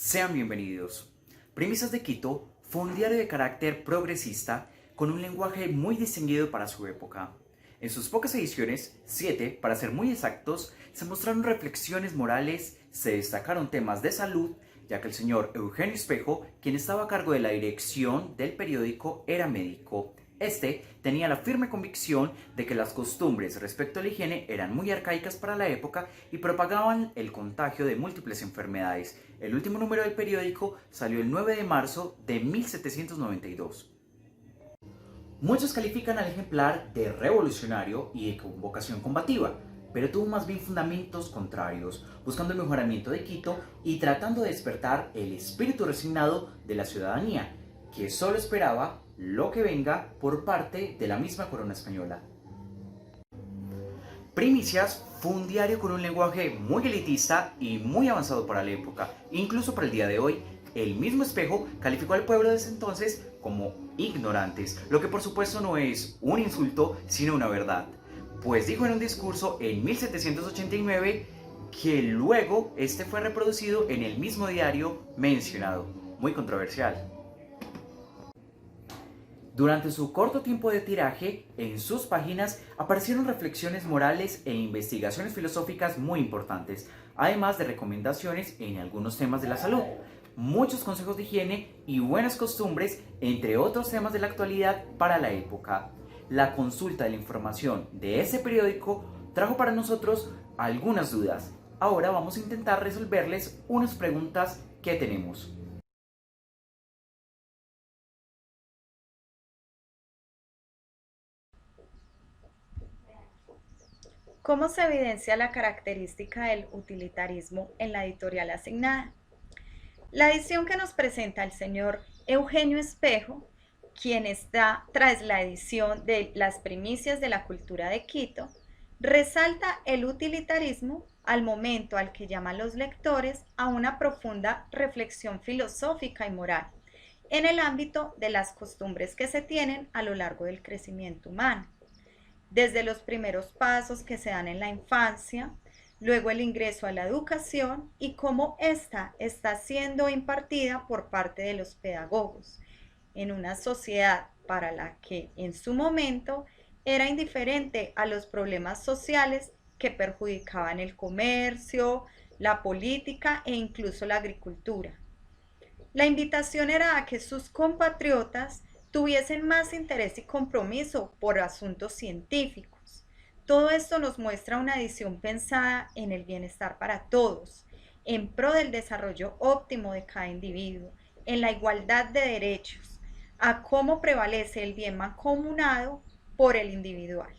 Sean bienvenidos. Premisas de Quito fue un diario de carácter progresista con un lenguaje muy distinguido para su época. En sus pocas ediciones, 7 para ser muy exactos, se mostraron reflexiones morales, se destacaron temas de salud, ya que el señor Eugenio Espejo, quien estaba a cargo de la dirección del periódico, era médico. Este tenía la firme convicción de que las costumbres respecto a la higiene eran muy arcaicas para la época y propagaban el contagio de múltiples enfermedades. El último número del periódico salió el 9 de marzo de 1792. Muchos califican al ejemplar de revolucionario y de con vocación combativa, pero tuvo más bien fundamentos contrarios, buscando el mejoramiento de Quito y tratando de despertar el espíritu resignado de la ciudadanía, que solo esperaba lo que venga por parte de la misma corona española. Primicias fue un diario con un lenguaje muy elitista y muy avanzado para la época, incluso para el día de hoy. El mismo Espejo calificó al pueblo de ese entonces como ignorantes, lo que por supuesto no es un insulto, sino una verdad. Pues dijo en un discurso en 1789 que luego este fue reproducido en el mismo diario mencionado. Muy controversial. Durante su corto tiempo de tiraje, en sus páginas aparecieron reflexiones morales e investigaciones filosóficas muy importantes, además de recomendaciones en algunos temas de la salud, muchos consejos de higiene y buenas costumbres, entre otros temas de la actualidad para la época. La consulta de la información de ese periódico trajo para nosotros algunas dudas. Ahora vamos a intentar resolverles unas preguntas que tenemos. ¿Cómo se evidencia la característica del utilitarismo en la editorial asignada? La edición que nos presenta el señor Eugenio Espejo, quien está tras la edición de Las Primicias de la Cultura de Quito, resalta el utilitarismo al momento al que llama a los lectores a una profunda reflexión filosófica y moral en el ámbito de las costumbres que se tienen a lo largo del crecimiento humano, desde los primeros pasos que se dan en la infancia, luego el ingreso a la educación y cómo ésta está siendo impartida por parte de los pedagogos en una sociedad para la que en su momento era indiferente a los problemas sociales que perjudicaban el comercio, la política e incluso la agricultura. La invitación era a que sus compatriotas tuviesen más interés y compromiso por asuntos científicos. Todo esto nos muestra una edición pensada en el bienestar para todos, en pro del desarrollo óptimo de cada individuo, en la igualdad de derechos, a cómo prevalece el bien mancomunado por el individual.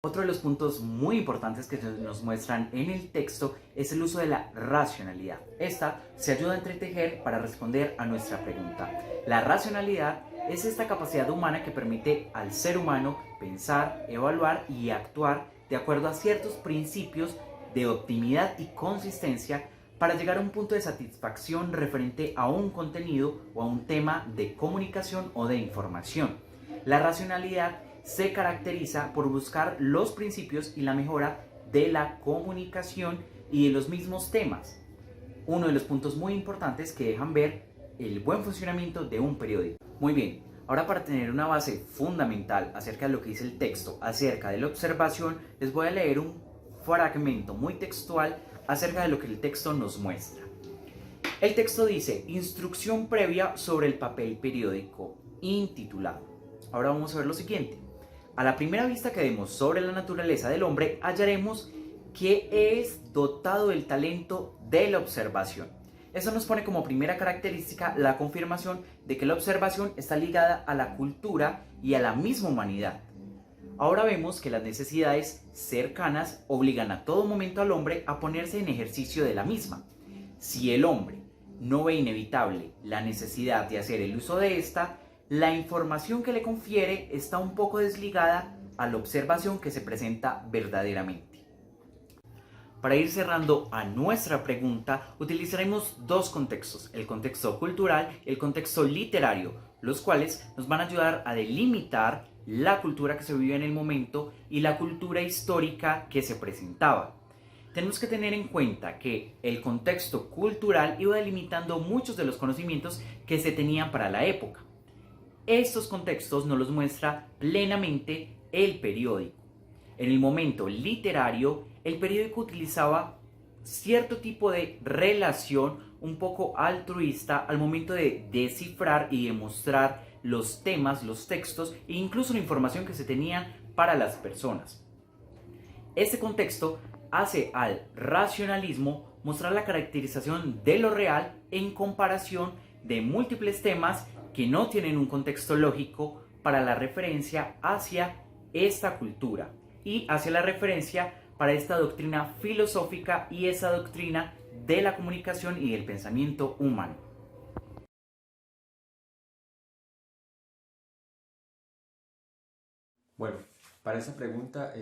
Otro de los puntos muy importantes que nos muestran en el texto es el uso de la racionalidad. Esta se ayuda a entretejer para responder a nuestra pregunta. La racionalidad es esta capacidad humana que permite al ser humano pensar, evaluar y actuar de acuerdo a ciertos principios de optimidad y consistencia para llegar a un punto de satisfacción referente a un contenido o a un tema de comunicación o de información. La racionalidad se caracteriza por buscar los principios y la mejora de la comunicación y de los mismos temas. Uno de los puntos muy importantes que dejan ver el buen funcionamiento de un periódico. Muy bien, ahora para tener una base fundamental acerca de lo que dice el texto, acerca de la observación, les voy a leer un fragmento muy textual acerca de lo que el texto nos muestra. El texto dice: instrucción previa sobre el papel periódico, intitulado. Ahora vamos a ver lo siguiente. A la primera vista que demos sobre la naturaleza del hombre, hallaremos que es dotado del talento de la observación. Eso nos pone como primera característica la confirmación de que la observación está ligada a la cultura y a la misma humanidad. Ahora vemos que las necesidades cercanas obligan a todo momento al hombre a ponerse en ejercicio de la misma. Si el hombre no ve inevitable la necesidad de hacer el uso de esta, la información que le confiere está un poco desligada a la observación que se presenta verdaderamente. Para ir cerrando a nuestra pregunta, utilizaremos dos contextos, el contexto cultural y el contexto literario, los cuales nos van a ayudar a delimitar la cultura que se vivía en el momento y la cultura histórica que se presentaba. Tenemos que tener en cuenta que el contexto cultural iba delimitando muchos de los conocimientos que se tenían para la época. Estos contextos nos los muestra plenamente el periódico. En el momento literario, el periódico utilizaba cierto tipo de relación un poco altruista al momento de descifrar y demostrar los temas, los textos e incluso la información que se tenía para las personas. Este contexto hace al racionalismo mostrar la caracterización de lo real en comparación de múltiples temas que no tienen un contexto lógico para la referencia hacia esta cultura y hacia la referencia para esta doctrina filosófica y esa doctrina de la comunicación y del pensamiento humano. Bueno, para esa pregunta,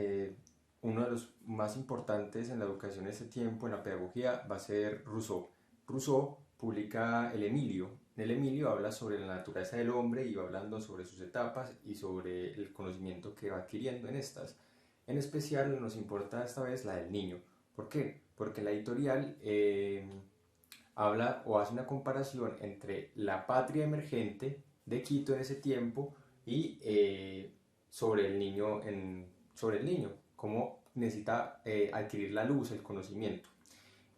uno de los más importantes en la educación de este tiempo, en la pedagogía, va a ser Rousseau. Rousseau publica El Emilio. En El Emilio habla sobre la naturaleza del hombre y va hablando sobre sus etapas y sobre el conocimiento que va adquiriendo en estas. En especial nos importa esta vez la del niño. ¿Por qué? Porque la editorial habla o hace una comparación entre la patria emergente de Quito en ese tiempo y sobre el niño, cómo necesita adquirir la luz, el conocimiento.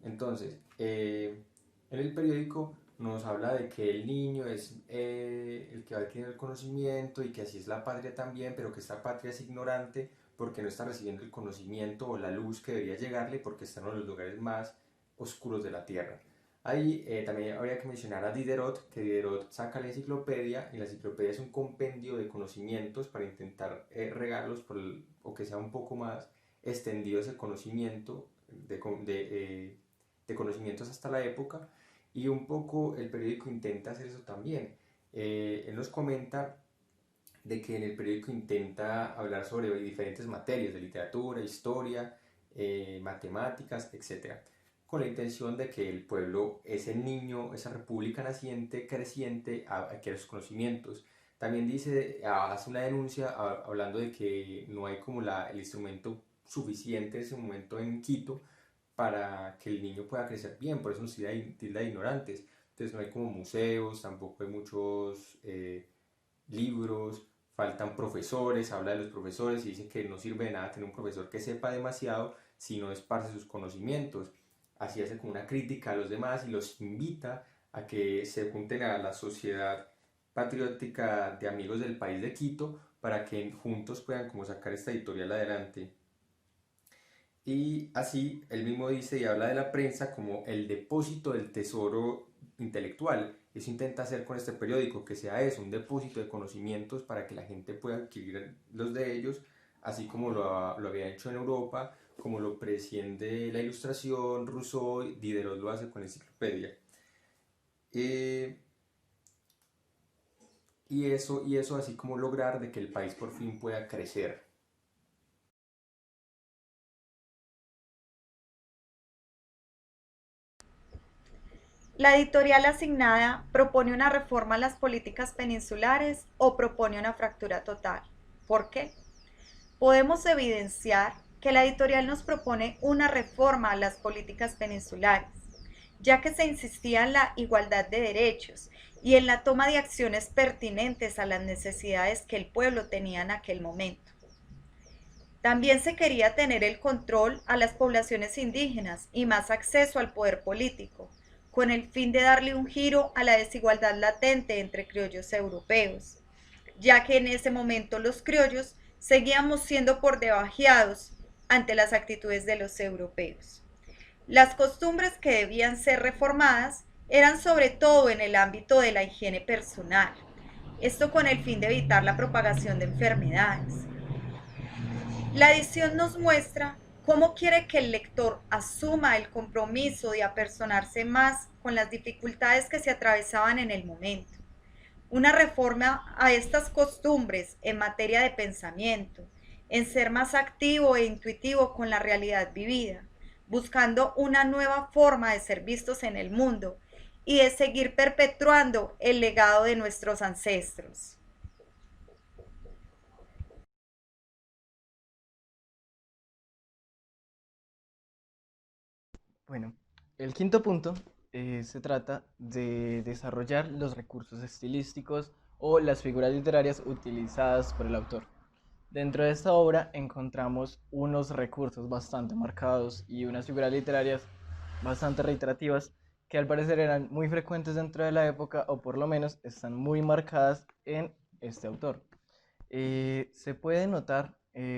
Entonces, en el periódico nos habla de que el niño es el que va a adquirir el conocimiento y que así es la patria también, pero que esta patria es ignorante porque no está recibiendo el conocimiento o la luz que debería llegarle porque está en uno de los lugares más oscuros de la tierra. Ahí también habría que mencionar a Diderot, que Diderot saca la enciclopedia y la enciclopedia es un compendio de conocimientos para intentar regarlos o que sea un poco más extendido ese conocimiento de conocimientos hasta la época, y un poco el periódico intenta hacer eso también. Él nos comenta de que en el periódico intenta hablar sobre diferentes materias de literatura, historia, matemáticas, etc., con la intención de que el pueblo, ese niño, esa república naciente, creciente, adquiera sus conocimientos. También hace una denuncia hablando de que no hay como el instrumento suficiente en ese momento en Quito para que el niño pueda crecer bien, por eso nos tilda de ignorantes. Entonces no hay como museos, tampoco hay muchos libros, faltan profesores, habla de los profesores y dice que no sirve de nada tener un profesor que sepa demasiado si no esparce sus conocimientos. Así hace como una crítica a los demás y los invita a que se junten a la sociedad patriótica de amigos del país de Quito para que juntos puedan como sacar esta editorial adelante. Y así él mismo dice y habla de la prensa como el depósito del tesoro intelectual. Eso intenta hacer con este periódico, que sea eso, un depósito de conocimientos para que la gente pueda adquirir los de ellos, así como lo había hecho en Europa, como lo presciende la Ilustración, Rousseau, Diderot lo hace con la enciclopedia. Y eso así como lograr de que el país por fin pueda crecer. La editorial asignada propone una reforma a las políticas peninsulares o propone una fractura total. ¿Por qué? Podemos evidenciar que la editorial nos propone una reforma a las políticas peninsulares, ya que se insistía en la igualdad de derechos y en la toma de acciones pertinentes a las necesidades que el pueblo tenía en aquel momento. También se quería tener el control a las poblaciones indígenas y más acceso al poder político, con el fin de darle un giro a la desigualdad latente entre criollos europeos, ya que en ese momento los criollos seguíamos siendo por debajeados ante las actitudes de los europeos. Las costumbres que debían ser reformadas eran sobre todo en el ámbito de la higiene personal, esto con el fin de evitar la propagación de enfermedades. La edición nos muestra cómo quiere que el lector asuma el compromiso de apersonarse más con las dificultades que se atravesaban en el momento. Una reforma a estas costumbres en materia de pensamiento, en ser más activo e intuitivo con la realidad vivida, buscando una nueva forma de ser vistos en el mundo y de seguir perpetuando el legado de nuestros ancestros. Bueno, el quinto punto se trata de desarrollar los recursos estilísticos o las figuras literarias utilizadas por el autor. Dentro de esta obra encontramos unos recursos bastante marcados y unas figuras literarias bastante reiterativas que al parecer eran muy frecuentes dentro de la época o por lo menos están muy marcadas en este autor. Se pueden notar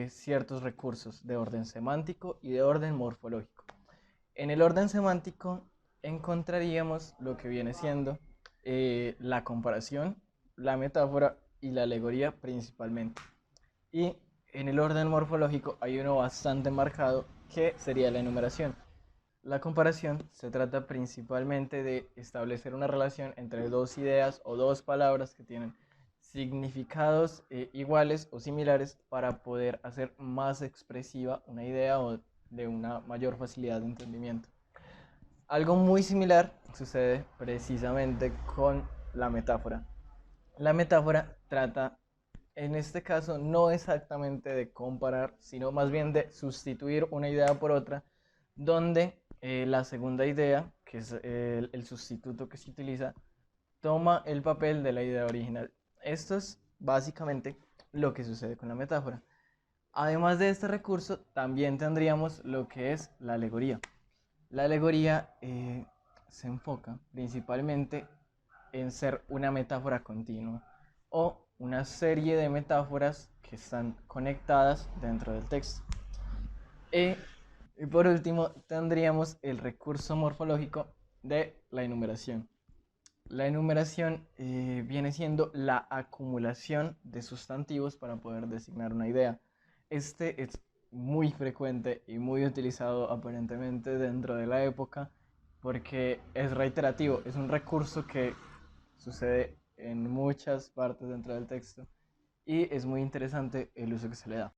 ciertos recursos de orden semántico y de orden morfológico. En el orden semántico encontraríamos lo que viene siendo la comparación, la metáfora y la alegoría principalmente. Y en el orden morfológico hay uno bastante marcado que sería la enumeración. La comparación se trata principalmente de establecer una relación entre dos ideas o dos palabras que tienen significados iguales o similares para poder hacer más expresiva una idea o de una mayor facilidad de entendimiento. Algo muy similar sucede precisamente con la metáfora. La metáfora trata, en este caso, no exactamente de comparar, sino más bien de sustituir una idea por otra, donde la segunda idea, que es el sustituto que se utiliza, toma el papel de la idea original. Esto es básicamente lo que sucede con la metáfora. Además de este recurso, también tendríamos lo que es la alegoría. La alegoría se enfoca principalmente en ser una metáfora continua o una serie de metáforas que están conectadas dentro del texto. Y, y por último, tendríamos el recurso morfológico de la enumeración. La enumeración viene siendo la acumulación de sustantivos para poder designar una idea. Este es muy frecuente y muy utilizado aparentemente dentro de la época porque es reiterativo, es un recurso que sucede en muchas partes dentro del texto y es muy interesante el uso que se le da.